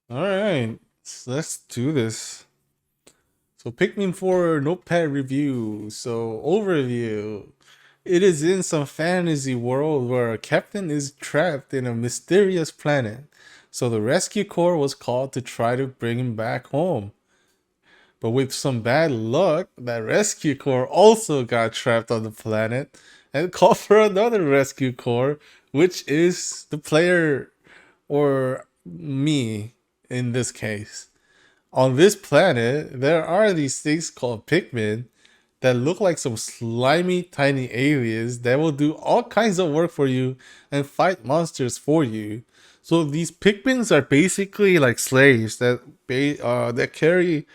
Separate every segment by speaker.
Speaker 1: All right, let's do this. So, Pikmin 4 Notepad review. So, overview. It is in some fantasy world where a captain is trapped in a mysterious planet. So, the rescue corps was called to try to bring him back home. But with some bad luck, that rescue corps also got trapped on the planet and called for another rescue corps, which is the player or me in this case. On this planet, there are these things called Pikmin that look like some slimy tiny aliens that will do all kinds of work for you and fight monsters for you. So these Pikmins are basically like slaves that carry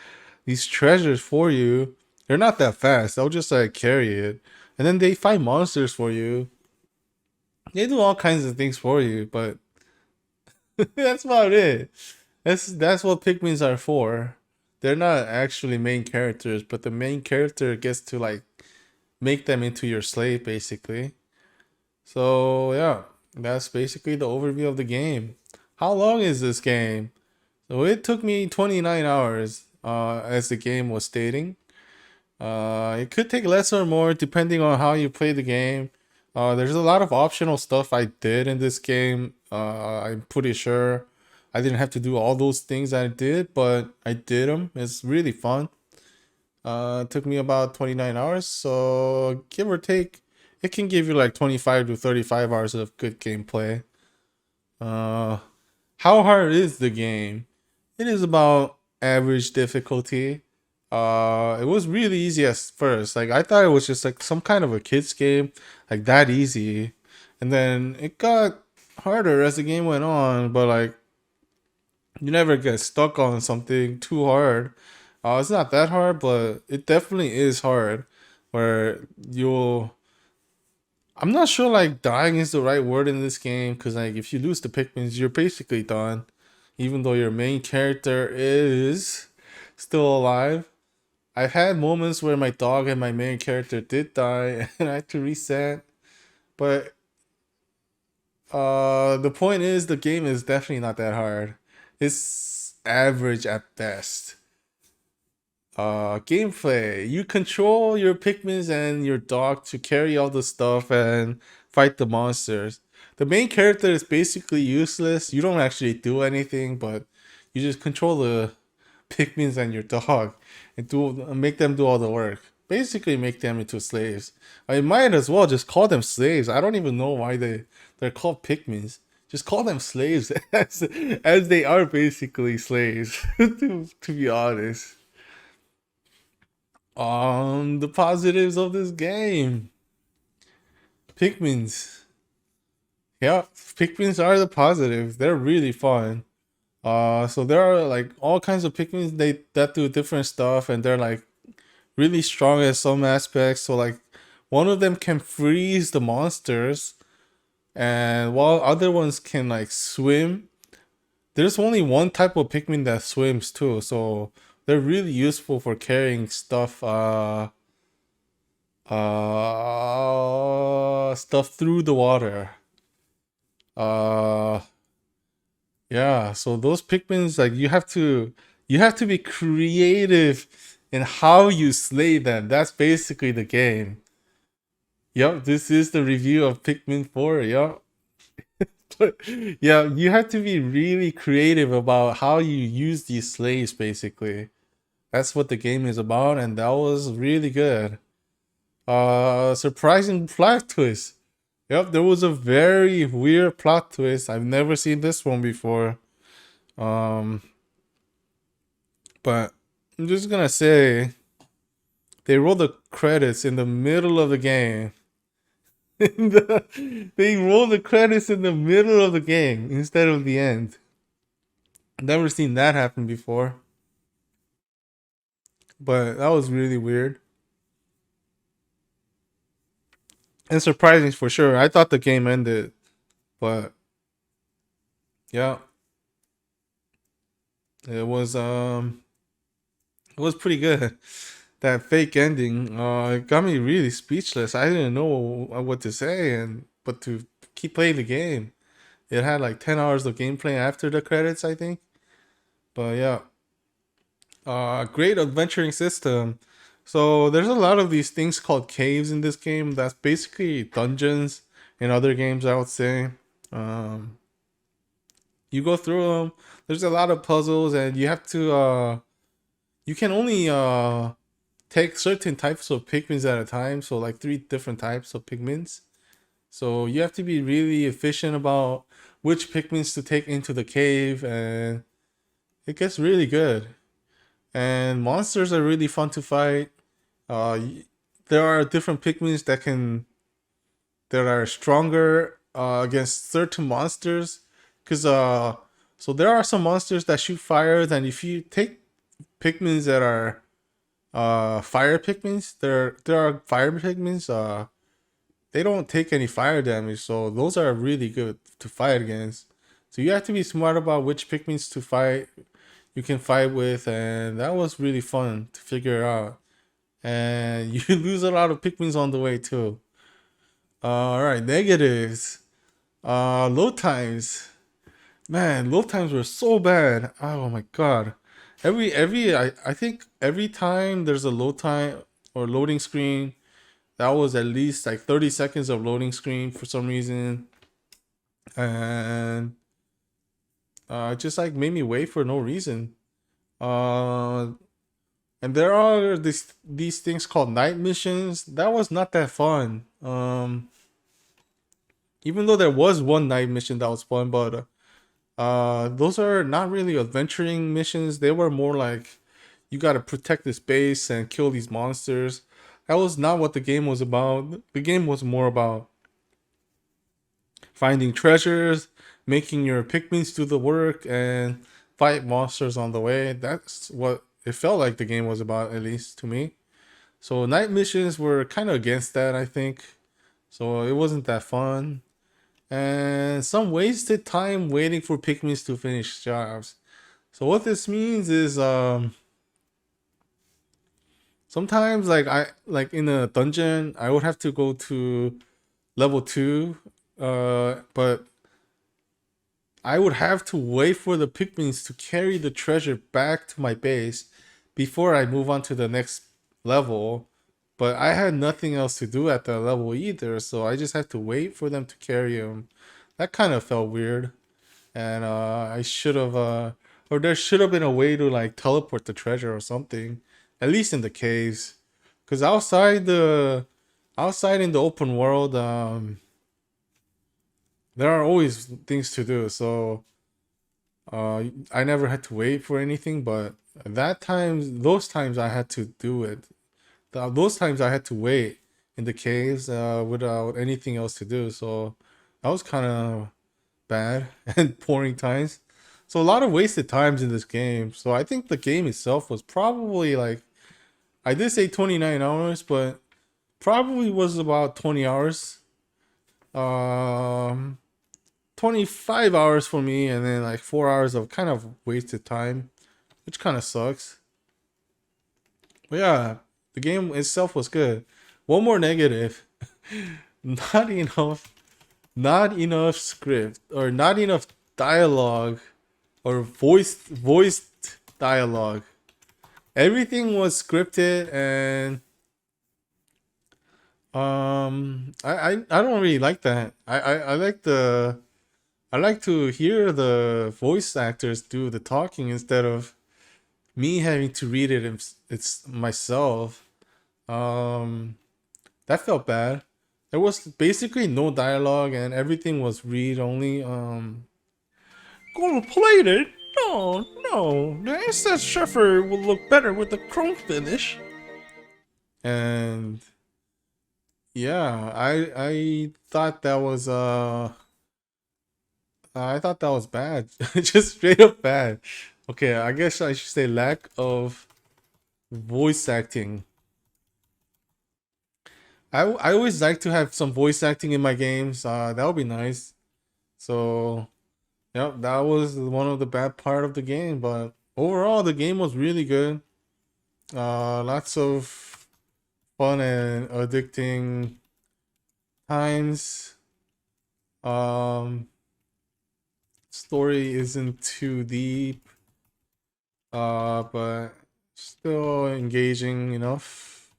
Speaker 1: these treasures for you. They're not that fast. They'll just like carry it, and then they fight monsters for you. They do all kinds of things for you, but that's about it. That's what Pikmins are for. They're not actually main characters, but the main character gets to like make them into your slave basically. So yeah, that's basically the overview of the game. How long is this game? So it took me 29 hours, as the game was stating. It could take less or more depending on how you play the game. There's a lot of optional stuff I did in this game. I'm pretty sure I didn't have to do all those things I did, but I did them. It's really fun. It took me about 29 hours, so give or take, it can give you like 25 to 35 hours of good gameplay. Uh, how hard is the game? It is about average difficulty. It was really easy at first. Like I thought it was just like some kind of a kids game, like that easy. And then it got harder as the game went on, but like you never get stuck on something too hard. It's not that hard, but it definitely is hard where you'll I'm not sure like dying is the right word in this game because like if you lose the Pikmins, you're basically done. Even though your main character is still alive. I've had moments where my dog and my main character did die and I had to reset. But the point is the game is definitely not that hard. It's average at best. Gameplay. You control your Pikmins and your dog to carry all the stuff and fight the monsters. The main character is basically useless. You don't actually do anything, but you just control the Pikmins and your dog and do make them do all the work. Basically, make them into slaves. I might as well just call them slaves. I don't even know why they're called Pikmins. Just call them slaves as they are basically slaves. To be honest. The positives of this game. Pikmins. Yeah, Pikmins are the positives. They're really fun. So there are like all kinds of Pikmins that do different stuff, and they're like really strong at some aspects. So like one of them can freeze the monsters, and while other ones can like swim. There's only one type of Pikmin that swims too, so they're really useful for carrying stuff. Stuff through the water. Uh, yeah. So those Pikmins, like you have to be creative in how you slay them. That's basically the game. Yep, this is the review of Pikmin 4. Yep. But yeah, you have to be really creative about how you use these slaves, basically. That's what the game is about, and that was really good. Surprising plot twist. Yep, there was a very weird plot twist. I've never seen this one before. Um, but I'm just gonna say they roll the credits in the middle of the game. They roll the credits in the middle of the game instead of the end. Never seen that happen before. But that was really weird and surprising for sure. I thought the game ended, but yeah, it was um it was pretty good. That fake ending, it got me really speechless. I didn't know what to say and but to keep playing the game. It had like 10 hours of gameplay after the credits, I think. But yeah, great adventuring system. So there's a lot of these things called caves in this game. That's basically dungeons in other games, I would say. Um, you go through them. There's a lot of puzzles, and you have to. You can only take certain types of Pikmins at a time. So like three different types of Pikmins. So you have to be really efficient about which Pikmins to take into the cave, and it gets really good. And monsters are really fun to fight. There are different Pikmins that are stronger against certain monsters. Cause so there are some monsters that shoot fire. And if you take Pikmins that are fire Pikmins, there are fire Pikmins. They don't take any fire damage, so those are really good to fight against. So you have to be smart about which Pikmins to fight. You can fight with, and that was really fun to figure out. And you lose a lot of Pikmins on the way too. All right, negatives. Load times. Man, load times were so bad. Oh my god. I think every time there's a load time or loading screen, that was at least like 30 seconds of loading screen for some reason. And just like made me wait for no reason. Uh and there are these things called night missions. That was not that fun. Even though there was one night mission that was fun, but those are not really adventuring missions. They were more like you got to protect this base and kill these monsters. That was not what the game was about. The game was more about finding treasures, making your Pikmins do the work, and fight monsters on the way. That's what it felt like the game was about, at least to me. So night missions were kind of against that, I think. So it wasn't that fun. And some wasted time waiting for Pikmins to finish jobs. So what this means is sometimes like in a dungeon I would have to go to level 2 but I would have to wait for the Pikmins to carry the treasure back to my base before I move on to the next level. But I had nothing else to do at that level either, so I just had to wait for them to carry them. That kind of felt weird, and I should have, or there should have been a way to like teleport the treasure or something, at least in the caves, because outside in the open world, there are always things to do. So I never had to wait for anything, but those times I had to do it. Those times I had to wait in the caves without anything else to do. So that was kind of bad and boring times. So a lot of wasted times in this game. So I think the game itself was probably like I did say 29 hours, but probably was about 20 hours. Um 25 hours for me, and then like 4 hours of kind of wasted time, which kind of sucks. But yeah, the game itself was good. One more negative: not enough, not enough script or not enough dialogue or voiced dialogue. Everything was scripted, and I don't really like that. I like I like to hear the voice actors do the talking instead of me having to read it. It's myself. Um, that felt bad. There was basically no dialogue, and everything was read only. Gold plated? No, no. The instant shuffer will look better with the chrome finish. And yeah, I thought that was bad. Just straight up bad. Okay, I guess I should say lack of voice acting. I always like to have some voice acting in my games. That would be nice. So, yep, that was one of the bad part of the game. But overall, the game was really good. Lots of fun and addicting times. Um, Story isn't too deep. But still engaging enough.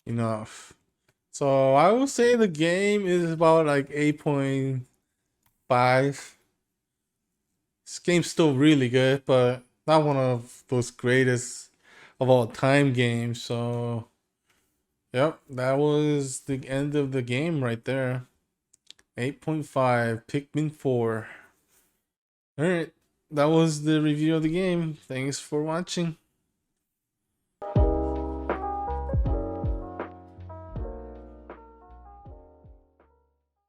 Speaker 1: Enough. So I would say the game is about like 8.5. This game's still really good, but not one of those greatest of all time games. So, yep, that was the end of the game right there. 8.5, Pikmin 4. Alright, that was the review of the game. Thanks for watching.